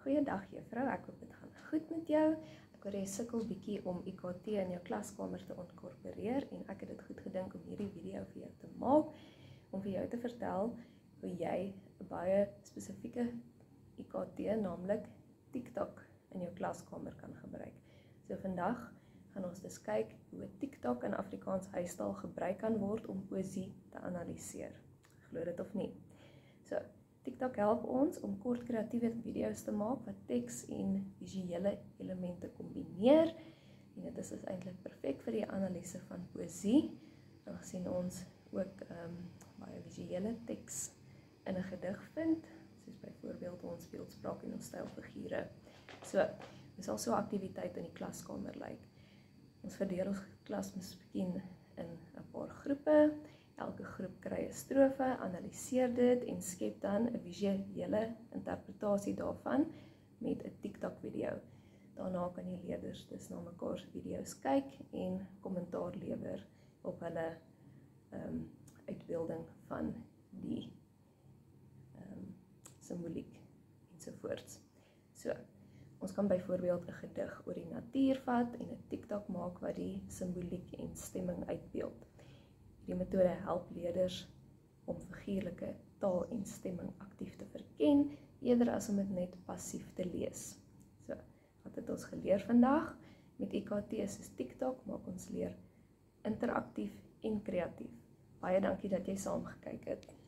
Goeiedag juffrou, ek hoop dit gaan goed met jou. Ek hoor jy sukkel bietjie om IKT in jou klaskamer te inkorporeer en ek het dit goed gedink om hierdie video vir jou te maak, om vir jou te vertel hoe jy 'n baie spesifieke IKT, naamlik TikTok, in jou klaskamer kan gebruik. So vandag gaan ons dus kyk hoe TikTok in Afrikaans huistaal gebruik kan word om poesie te analiseer. Glo dit of nie? So, TikTok help ons om kort kreatiewe video's te maak wat teks en visuele elemente kombineer. En dit is dus eintlik perfek vir die analise van poesie, aangezien ons ook baie visuele teks in 'n gedig vind, soos byvoorbeeld ons beeldspraak en ons stylfigure. So, dit sal so 'n aktiwiteit in die klaskamer lyk. Ons verdeel ons klas miskien in 'n paar groepe. Elke groep kry 'n strofe, analiseer dit en skep dan 'n visuele interpretasie daarvan met 'n TikTok video. Daarna kan die leerders dus na mekaar se video's kyk en kommentaar lewer op hulle uitbeelding van die simboliek ensovoorts. So, ons kan byvoorbeeld 'n gedig oor die natuur vat en 'n TikTok maak wat die simboliek en stemming uitbeeld. Die metode help leerders om figuurlike taal en stemming aktief te verken, eerder as om dit net passief te lees. So, wat het ons geleer vandag? Met IKT soos TikTok maak ons leer interaktief en kreatief. Baie dankie dat jy saam gekyk het.